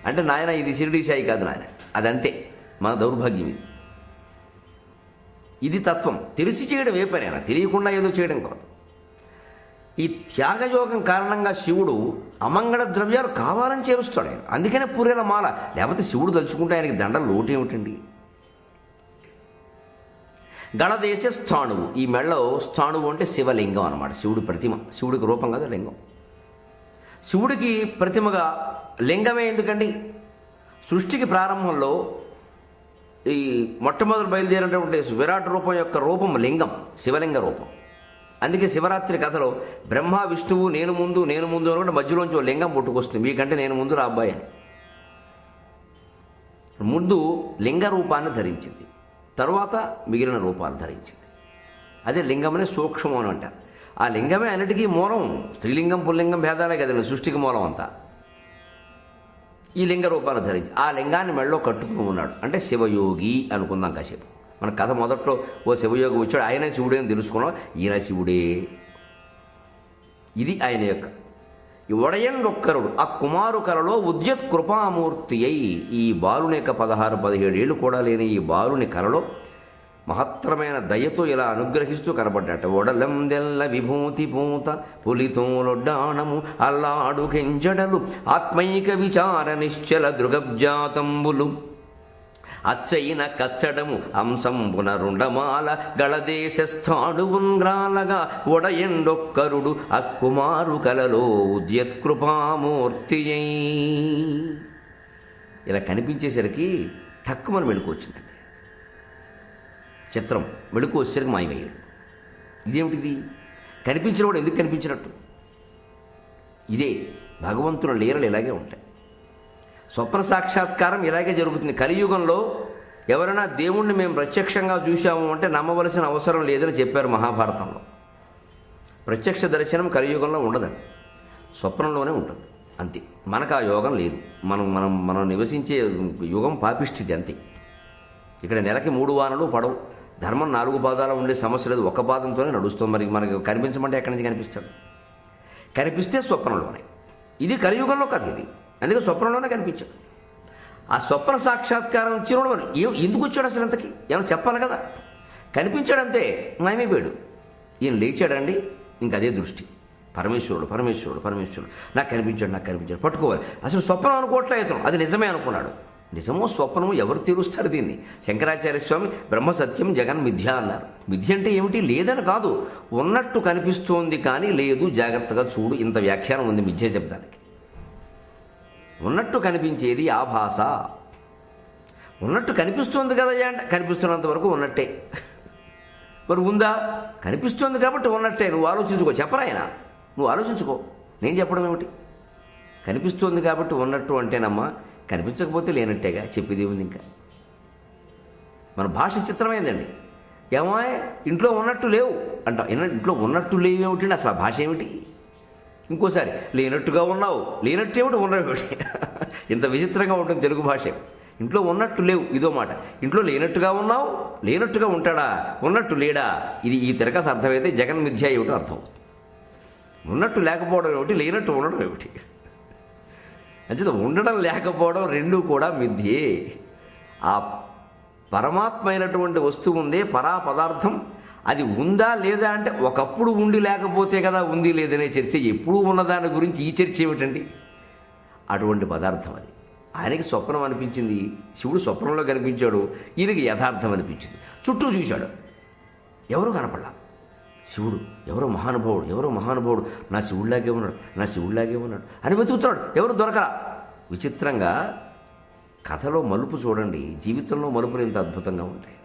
S1: అంటే నాయన ఇది షిరిడీ సాయి కాదు నాయన, అదంతే మన దౌర్భాగ్యం ఇది. ఇది తత్వం. తెలిసి చేయడం ఏ పని అయినా, తెలియకుండా ఏదో చేయడం కాదు. ఈ త్యాగయోగం కారణంగా శివుడు అమంగళ ద్రవ్యాలు కావాలని చేరుస్తాడు ఆయన. అందుకనే పూరేల మాల. లేకపోతే శివుడు తలుచుకుంటే ఆయనకి దండలు లోటు ఏమిటండి? గళదేశ స్థాణువు. ఈ మెళ్ళలో స్థాణువు అంటే శివలింగం అన్నమాట. శివుడి ప్రతిమ. శివుడికి రూపం కదా లింగం. శివుడికి ప్రతిమగా లింగమే ఎందుకండి? సృష్టికి ప్రారంభంలో ఈ మొట్టమొదటి బయలుదేరినటువంటి విరాట్ రూపం యొక్క రూపం లింగం, శివలింగ రూపం. అందుకే శివరాత్రి కథలో బ్రహ్మ విష్ణువు నేను ముందు అనుకుంటే మధ్యలోంచి ఓ లింగం పుట్టుకొస్తుంది. మీకంటే నేను ముందు రా అబ్బాయి అని. ముందు లింగ రూపాన్ని ధరించింది, తరువాత మిగిలిన రూపాలు ధరించింది. అదే లింగమనే సూక్ష్మం అని అంటారు. ఆ లింగమే అన్నిటికీ మూలం. స్త్రీలింగం పుల్లింగం భేదాలే కదండి సృష్టికి మూలం అంతా. ఈ లింగ రూపాన్ని ధరించి ఆ లింగాన్ని మెడలో కట్టుకుని ఉన్నాడు. అంటే శివయోగి అనుకుందాం కాసేపు. మన కథ మొదట్లో ఓ శివయోగి వచ్చాడు, ఆయన శివుడే అని తెలుసుకున్నాం. ఈయన శివుడే. ఇది ఆయన యొక్క ఒడయండొక్కరుడు. ఆ కుమారు కలలో ఉద్యత్ కృపామూర్తి అయి ఈ బాలుని యొక్క 16-17 ఏళ్ళు కూడా లేని ఈ బాలుని కలలో మహత్తరమైన దయతో ఇలా అనుగ్రహిస్తూ కనబడ్డట. ఒడలందెల్ల విభూతి పూత పులితోలొడ్డాణము అల్లాడు కెంజడలు ఆత్మైక విచార నిశ్చల దృగబ్జాతంబులు అచ్చైన కచ్చడము అంశంబున రుండమాల గళదేశస్థాణువున్గ్రాలగా ఒడయండొక్కరుడు అక్కుమారు కలలో ఉద్యత్కృపామూర్తి. ఇలా కనిపించేసరికి టక్కుమని మెళుకు వచ్చిందండి. చిత్రం మెళుకు వచ్చేసరికి మాయమయ్యాడు. ఇదేమిటిది? కనిపించిన వాడు ఎందుకు కనిపించినట్టు? ఇదే భగవంతుని లీలలు ఇలాగే ఉంటాయి. స్వప్న సాక్షాత్కారం ఇలాగే జరుగుతుంది. కలియుగంలో ఎవరైనా దేవుణ్ణి మేము ప్రత్యక్షంగా చూశాము అంటే నమ్మవలసిన అవసరం లేదని చెప్పారు మహాభారతంలో. ప్రత్యక్ష దర్శనం కలియుగంలో ఉండదండి, స్వప్నంలోనే ఉంటుంది అంతే. మనకు ఆ యోగం లేదు. మనం నివసించే యుగం పాపిష్టిది అంతే. ఇక్కడ నెలకి 3 వానలు పడవు. ధర్మం 4 పాదాలు ఉండే సమస్య లేదు, ఒక్క పాదంతోనే నడుస్తుంది. మరి మనకి కనిపించమంటే ఎక్కడి నుంచి కనిపిస్తాడు? కనిపిస్తే స్వప్నంలోనే. ఇది కలియుగంలో కథ ఇది. అందుకే స్వప్నంలోనే కనిపించాడు. ఆ స్వప్న సాక్షాత్కారం ఇచ్చినోడు మరి ఎందుకు వచ్చాడు అసలు? ఇంతకీ ఏమైనా చెప్పాలి కదా. కనిపించాడంతే, మాయమైపోయాడు. ఈయన లేచాడండి, ఇంక అదే దృష్టి. పరమేశ్వరుడు నాకు కనిపించాడు పట్టుకోవాలి. అసలు స్వప్నం అనుకోవట్లేదు, అది నిజమే అనుకున్నాడు. నిజమో స్వప్నమో ఎవరు తీరుస్తారు దీన్ని? శంకరాచార్య స్వామి బ్రహ్మ సత్యం జగన్ మిథ్య అన్నారు. మిథ్య అంటే ఏమిటి? లేదని కాదు, ఉన్నట్టు కనిపిస్తోంది కానీ లేదు, జాగ్రత్తగా చూడు. ఇంత వ్యాఖ్యానం ఉంది మిథ్య శబ్దానికి. ఉన్నట్టు కనిపించేది ఆభాస. ఉన్నట్టు కనిపిస్తుంది కదా అంటే కనిపిస్తున్నంత వరకు ఉన్నట్టే. మరి ఉందా? కనిపిస్తుంది కాబట్టి ఉన్నట్టే. నువ్వు ఆలోచించుకో. చెప్పరా ఆయన, నువ్వు ఆలోచించుకో. నేను చెప్పడం ఏమిటి? కనిపిస్తుంది కాబట్టి ఉన్నట్టు అంటేనమ్మా, కనిపించకపోతే లేనట్టేగా. చెప్పేది ఉంది ఇంకా. మన భాష చిత్రమైందండి. ఏమో ఇంట్లో ఉన్నట్టు లేవు అంటాం. ఇంట్లో ఉన్నట్టు లేవు ఏమిటండి? అసలు ఆ భాష ఏమిటి? ఇంకోసారి లేనట్టుగా ఉన్నావు, లేనట్టు ఏమిటి, ఉన్నావు ఏమిటి? ఇంత విచిత్రంగా ఉంటుంది తెలుగు భాష. ఇంట్లో ఉన్నట్టు లేవు ఇదో మాట. ఇంట్లో లేనట్టుగా ఉన్నావు, లేనట్టుగా ఉంటాడా, ఉన్నట్టు లేడా? ఇది ఈ తిరగస అర్థమైతే జగన్ మిథ్య ఏమిటో అర్థం. ఉన్నట్టు లేకపోవడం ఏమిటి, లేనట్టు ఉండడం ఏమిటి? అంచేత ఉండడం లేకపోవడం రెండూ కూడా మిథ్యే. ఆ పరమాత్మ అయినటువంటి వస్తువు ఉందే, పరా పదార్థం, అది ఉందా లేదా అంటే ఒకప్పుడు ఉండి లేకపోతే కదా ఉంది లేదనే చర్చ. ఎప్పుడూ ఉన్నదాని గురించి ఈ చర్చ ఏమిటండి? అటువంటి పదార్థం అది. ఆయనకి స్వప్నం అనిపించింది, శివుడు స్వప్నంలో కనిపించాడు, ఈయనకి యథార్థం అనిపించింది. చుట్టూ చూశాడు, ఎవరు కనపడలా. శివుడు ఎవరో మహానుభావుడు నా శివుడిలాగే ఉన్నాడు అని వెతుకుతున్నాడు. ఎవరు దొరకరా. విచిత్రంగా కథలో మలుపు చూడండి, జీవితంలో మలుపులు ఎంత అద్భుతంగా ఉంటాయి.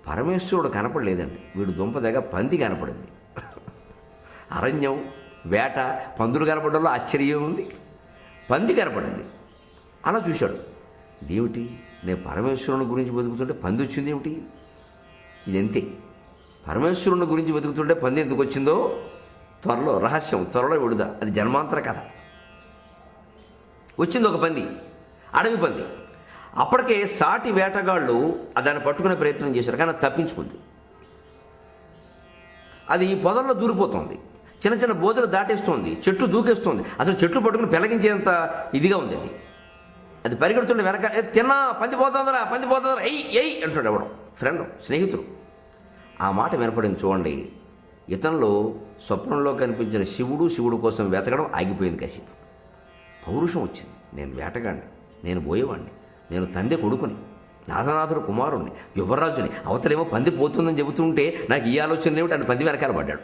S1: పరమేశ్వరుడు కనపడలేదండి, వీడు దుంపదగ పంది కనపడింది. అరణ్యం, వేట, పందులు కనపడంలో ఆశ్చర్యం ఉంది. పంది కనపడింది. అలా చూశాడు. ఇదేమిటి, నేను పరమేశ్వరుని గురించి వెతుకుతుంటే పంది వచ్చింది ఏమిటి? ఇదంతే. పరమేశ్వరుని గురించి వెతుకుతుంటే పంది ఎందుకు వచ్చిందో త్వరలో విడుదా. అది జన్మాంతర కథ. వచ్చింది ఒక పంది, అడవి పంది. అప్పటికే సాటి వేటగాళ్ళు దాన్ని పట్టుకునే ప్రయత్నం చేశారు, కానీ అది తప్పించుకుంది. అది పొదల్లో దూరిపోతుంది, చిన్న చిన్న బోధలు దాటేస్తుంది, చెట్టు దూకేస్తుంది. అసలు చెట్లు పట్టుకుని పెలగించేంత ఇదిగా ఉంది అది. అది పరిగెడుతుండే వెనక, తిన్నా పంది పోతుందరా ఎయ్ అంటాడు ఎవడో ఫ్రెండ్, స్నేహితుడు. ఆ మాట వినపడింది చూడండి. ఇతనిలో స్వప్నంలో కనిపించిన శివుడు కోసం వెతకడం ఆగిపోయింది కాసేపు. పౌరుషం వచ్చింది. నేను వేటగాడిని, నేను పోయేవాడిని, నేను తండ్రి కొడుకుని, నాథనాథుడు కుమారుణ్ణి, యువరాజుని, అవతలేమో పంది పోతుందని చెబుతుంటే నాకు ఈ ఆలోచన ఏమిటి అని పంది వెనకాల పడ్డాడు.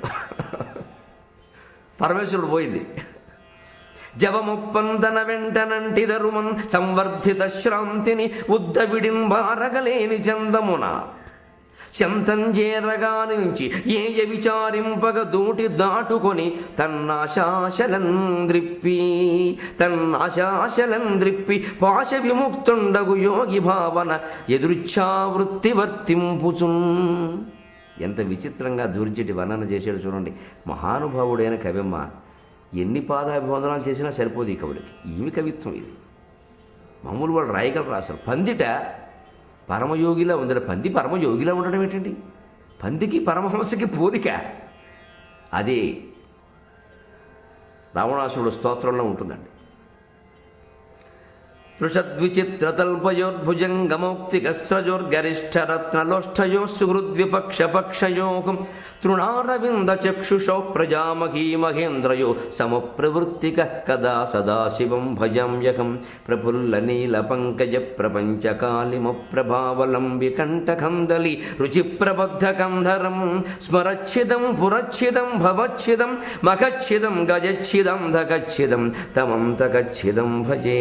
S1: పరమేశ్వరుడు పోయింది. జవముప్పందన వెంటనంటిదరుమన్ సంవర్ధిత శ్రాంతిని ఉద్దవిడింబారగలేని చందమున శంతంజేరగా నుంచి ఏయ విచారింపగ దూటి దాటుకొని తన్నాశాశలంద్రిప్పి పాశ విముక్తుండగు యోగి భావన ఎదురుచ్ఛావృత్తి వర్తింపుచున్. ఎంత విచిత్రంగా దూర్జటి వర్ణన చేశాడు చూడండి. మహానుభావుడైన కవిమ్మ ఎన్ని పాదాభివందనాలు చేసినా సరిపోదు ఈ కవులకి. ఏమి కవిత్వం ఇది! మామూలు వాళ్ళు రాయగలరు అసలు. పందిట పరమయోగిలా ఉందట. పంది పరమయోగిలా ఉండడం ఏంటండి? పందికి పరమహంసకి పోలిక. అదే రావణాసురుడు స్తోత్రంలో ఉంటుందండి. పృషద్విచిత్రతల్పయోర్భుజంగమౌక్తికస్రజోర్గరిష్ఠరత్నలోష్ఠయో సుహృద్విపక్షపక్షయో తృణారవిందచక్షుషో ప్రజామహీమహేంద్రయో సమప్రవృత్తిక కదా సదాశివం భజామ్యకం ప్రఫుల్లనీలపంకజ ప్రపంచకాళిమప్రభావలంబికంఠకందలి రుచిప్రబద్ధకంధరం స్మరచ్ఛిదం పురచ్ఛిదం భవచ్ఛిదం మఖచ్ఛిదం గజచ్ఛిదం ధకచ్ఛిదం తమంతకచ్ఛిదం భజే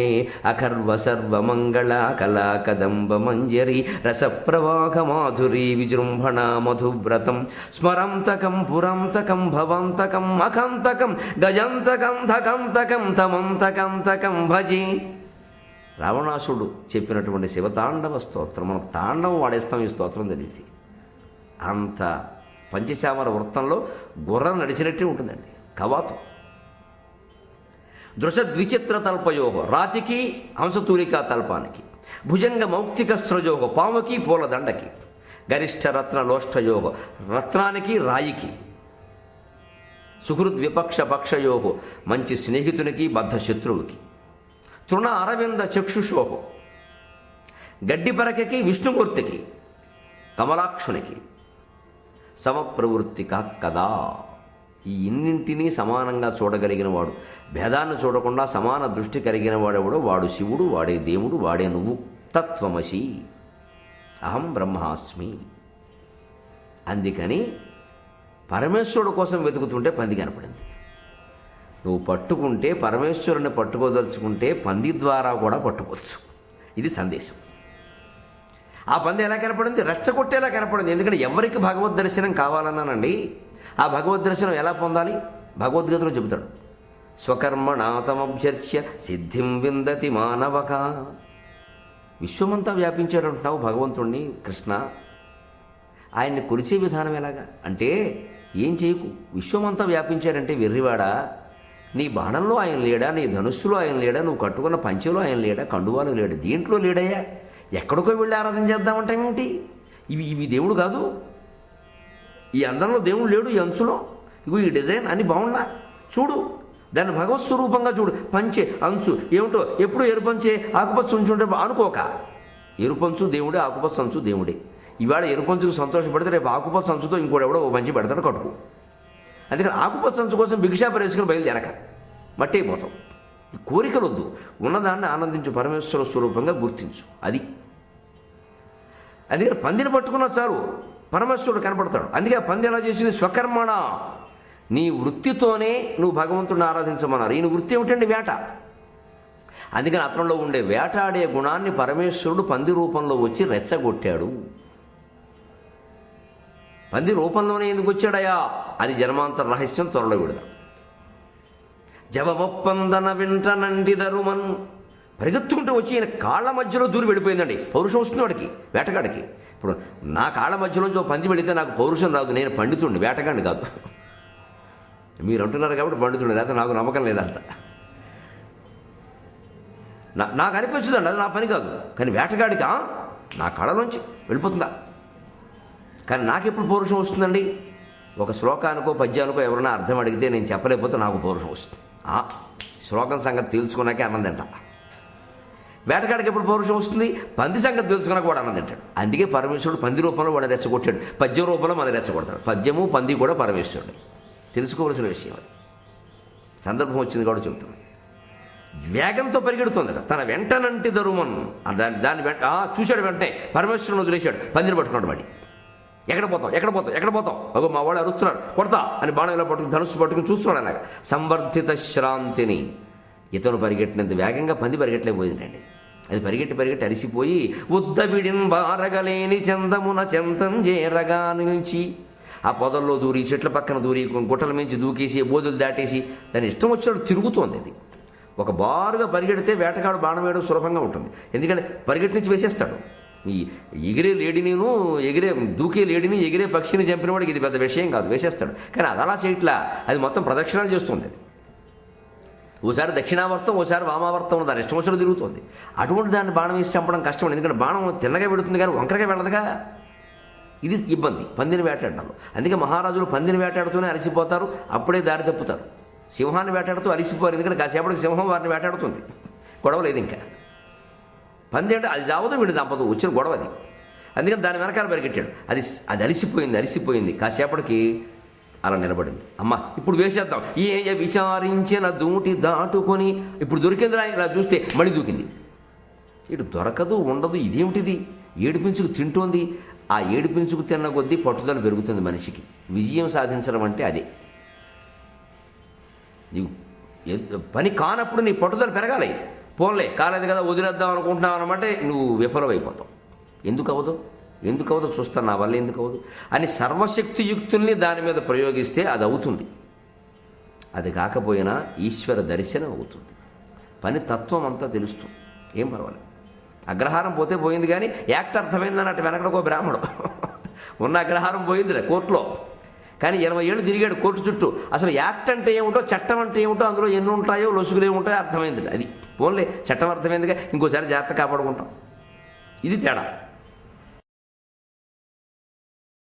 S1: అకర్వసర్వమంగళ కళాకదంబ మంజరి రసప్రవాహ మాధురీ విజృంభణ మధువ్రతం స్మరంతకం పురంతకం భవంతకం మఖంతకం గజంతకం ధకంతకం తమంతకంతకం భజే. రావణాసుడు చెప్పినటువంటి శివతాండవ స్తోత్రం. మనం తాండవం వాడేస్తాం ఈ స్తోత్రం చదివితే. అంత పంచచామర వృత్తంలో గుర్రం నడిచినట్టే ఉంటుందండి కవాతు. దృశద్విచిత్ర తల్పయోగ రాతికి హంసతూలికా తల్పానికి, భుజంగ మౌక్తిక స్రజోగ పాముకి పూలదండకి, గరిష్ఠ రత్న లోష్ఠయోగ రత్నానికి రాయికి, సుహృద్విపక్ష పక్షయోగో మంచి స్నేహితునికి బద్ధ శత్రువుకి, తృణ అరవింద చక్షుషోహో గడ్డిపరకకి విష్ణుమూర్తికి, కమలాక్షునికి, సమప్రవృత్తిక కదా ఈ ఇన్నింటినీ సమానంగా చూడగలిగిన వాడు, భేదాన్ని చూడకుండా సమాన దృష్టి కలిగిన వాడెవడో వాడు శివుడు, వాడే దేవుడు, వాడే నువ్వు. తత్వమసి అహం బ్రహ్మాస్మి. అందుకని పరమేశ్వరుడు కోసం వెతుకుతుంటే పంది కనపడింది. నువ్వు పట్టుకుంటే పరమేశ్వరుని పట్టుకోదలుచుకుంటే పంది ద్వారా కూడా పట్టుకోవచ్చు. ఇది సందేశం. ఆ పంది ఎలా కనపడింది? రెచ్చగొట్టేలా కనపడింది. ఎందుకంటే ఎవరికి భగవద్ దర్శనం కావాలన్నానండి, ఆ భగవద్ దర్శనం ఎలా పొందాలి? భగవద్గీతలో చెబుతాడు, స్వకర్మణాతమభ్యర్చ్య సిద్ధిం విందతి మానవక. విశ్వమంతా వ్యాపించాడు అంటున్నావు భగవంతుణ్ణి కృష్ణ. ఆయన్ని కొలిచే విధానం ఎలాగా అంటే ఏం చేయకు. విశ్వమంతా వ్యాపించాడంటే వెర్రివాడా, నీ బాణంలో ఆయన లేడా, నీ ధనుస్సులో ఆయన లేడా, నువ్వు కట్టుకున్న పంచెలో ఆయన లేడా, కండువాలో లేడా, దీంట్లో లేడయ్యా. ఎక్కడికో వెళ్ళి ఆరాధన చేద్దామంటామేమిటి? ఇవి దేవుడు కాదు. ఈ అందంలో దేవుడు లేడు, ఈ అంచులో. ఇగో ఈ డిజైన్ అని బాగుండా చూడు, దాన్ని భగవత్ స్వరూపంగా చూడు. పంచె అంచు ఏమిటో ఎప్పుడు ఎరుపంచే ఆకుపచ్చ ఉంచుంటే అనుకోక. ఎరుపంచు దేవుడే, ఆకుపచ్చ అంచు దేవుడే. ఇవాళ ఎరుపంచుకు సంతోషపడితే రేపు ఆకుపచ్చ అంచుతో ఇంకోటి ఎవడో ఓ పంచి పెడతాడు కట్టుకు. అందుకని ఆకుపచ్చ అంచు కోసం భిక్షా పరివేసుకుని బయలుదేరక మట్టి అయిపోతాం. ఈ కోరికలు వద్దు, ఉన్నదాన్ని ఆనందించు, పరమేశ్వర స్వరూపంగా గుర్తించు. అది అందుకని పందిని పట్టుకున్నా చాలు పరమేశ్వరుడు కనపడతాడు. అందుకే ఆ పంది ఎలా చేసింది? స్వకర్మణ, నీ వృత్తితోనే నువ్వు భగవంతుడిని ఆరాధించమన్నారు. ఈయన వృత్తి ఏమిటండి? వేట. అందుకని అతనిలో ఉండే వేటాడే గుణాన్ని పరమేశ్వరుడు పంది రూపంలో వచ్చి రెచ్చగొట్టాడు. పంది రూపంలోనే ఎందుకు వచ్చాడయా? అది జన్మాంతర రహస్యం త్వరలో విడదాం. జవమొప్పందన వింటనండిదరుమన్ పరిగెత్తుకుంటూ వచ్చి ఈయన కాళ్ళ మధ్యలో దూరి వెళ్ళిపోయిందండి. పౌరుషం వస్తుంది వాడికి, వేటగాడికి. ఇప్పుడు నా కాళ్ళ మధ్యలోంచి ఒక పంది వెళితే నాకు పౌరుషం రాదు, నేను పండితుడిని, వేటగాడిని కాదు. మీరు అంటున్నారు కాబట్టి పండితుడిని, లేకపోతే నాకు నమ్మకం లేదంత. నాకు అనిపించదండి, అది నా పని కాదు. కానీ వేటగాడికి నా కళలోంచి వెళ్ళిపోతుందా? కానీ నాకెప్పుడు పౌరుషం వస్తుందండి? ఒక శ్లోకానికో పద్యానికో ఎవరైనా అర్థం అడిగితే నేను చెప్పలేకపోతే నాకు పౌరుషం వస్తుంది. శ్లోకం సంగతి తెలుసుకున్నాకే అన్నం తింటా. వేటగాడికి ఎప్పుడు పౌరుషం వస్తుంది? పంది సంగతి తెలుసుకున్నా కూడా అన్నం తింటాడు. అందుకే పరమేశ్వరుడు పంది రూపంలో వాడు రెచ్చగొట్టాడు, పద్యం రూపంలో మనం రెచ్చగొడతాడు. పద్యము పంది కూడా పరమేశ్వరుడు. తెలుసుకోవలసిన విషయం అది. సందర్భం వచ్చింది కూడా చెబుతున్నాను. వేగంతో పరిగెడుతుందట. తన వెంటనంటి దరుమన్ దాని వెంట చూశాడు. వెంటనే పరమేశ్వరుని వదిలేశాడు. పందిని పట్టుకున్నాడు. వాడి ఎక్కడ పోతాం అగో మా వాళ్ళు అరుస్తున్నారు, కొడతా అని బాణం ఇలా పట్టుకుని ధనుసు పట్టుకుని చూస్తున్నాడు. అలాగా సంవర్ధిత శ్రాంతిని. ఇతను పరిగెట్టినంత వేగంగా పంది పరిగెట్టలేకపోయిందండి. అది పరిగెట్టి అరిసిపోయి ఉద్దబిడిన్ బారగలేని చందమున చెంతం చేరగా నిలిచి ఆ పొదల్లో దూరి, చెట్ల పక్కన దూరి, గుట్టల మించి దూకేసి, బోధులు దాటేసి దాని ఇష్టం వచ్చినట్టు తిరుగుతోంది. అది ఒక బారుగా పరిగెడితే వేటగాడు బాణం వేయడం సులభంగా ఉంటుంది. ఎందుకంటే పరిగెట్టి నుంచి వేసేస్తాడు. ఈ ఎగిరే లేడినిను దూకే లేడిని ఎగిరే పక్షిని చంపిన వాడికి ఇది పెద్ద విషయం కాదు, వేసేస్తాడు. కానీ అది అలా చేయట్లా. అది మొత్తం ప్రదక్షిణాలు చేస్తుంది. అది ఓసారి దక్షిణావర్తం, ఓసారి వామావర్తం దాని ఇష్టం వచ్చినట్టు తిరుగుతుంది. అటువంటి దాన్ని బాణం వేసి చంపడం కష్టం. ఎందుకంటే బాణం తిన్నగా వెళుతుంది కానీ వంకరగా వెళ్ళదుగా. ఇది ఇబ్బంది పందిని వేటాడడంలో. అందుకే మహారాజులు పందిని వేటాడుతూనే అలసిపోతారు, అప్పుడే దారి తప్పుతారు. సింహాన్ని వేటాడుతూ అలసిపోరు, ఎందుకంటే కాసేపటికి సింహం వారిని వేటాడుతుంది. గొడవ లేదు. ఇంకా పంది అంటే అది చావదు, వీడు చంపదు, వచ్చిన గొడవ అది. అందుకని దాని వెనకాల పరిగెట్టాడు. అది అలిసిపోయింది. కాసేపటికి అలా నిలబడింది. అమ్మ ఇప్పుడు వేసేద్దాం, ఏ విచారించిన దూటి దాటుకొని ఇప్పుడు దొరికింది. ఇలా చూస్తే మళ్ళీ దూకింది. ఇటు దొరకదు, ఉండదు. ఇదేమిటిది? ఏడిపించుకు తింటోంది. ఆ ఏడిపించుకు తిన్న కొద్దీ పట్టుదల పెరుగుతుంది మనిషికి. విజయం సాధించడం అంటే అదే. నీవు పని కానప్పుడు నీ పట్టుదల పెరగాలి. పోన్లే కాలేదు కదా వదిలేద్దాం అనుకుంటున్నావు అనమాట, నువ్వు విఫలమైపోతావు. ఎందుకు అవ్వదు చూస్తాను, నా వల్ల ఎందుకు అవ్వదు అని సర్వశక్తియుక్తుల్ని దాని మీద ప్రయోగిస్తే అది అవుతుంది. అది కాకపోయినా ఈశ్వర దర్శనం అవుతుంది. పని తత్వం అంతా తెలుస్తుంది, ఏం పర్వాలేదు. అగ్రహారం పోతే పోయింది, కానీ యాక్ట్ అర్థమైంది అన్నట్టు వెనకడకో బ్రాహ్మడు ఉన్న అగ్రహారం పోయిందిలే కోర్టులో. కానీ 20 ఏళ్ళు తిరిగాడు కోర్టు చుట్టూ. అసలు యాక్ట్ అంటే ఏమిటో, చట్టం అంటే ఏమిటో, అందులో ఎన్ని ఉంటాయో, లొసుగులు ఏముంటాయో అర్థమైంది. అది పోన్లే, చట్టం అర్థమైందిగా, ఇంకోసారి జాగ్రత్త కాపాడుకుంటాం. ఇది తేడా.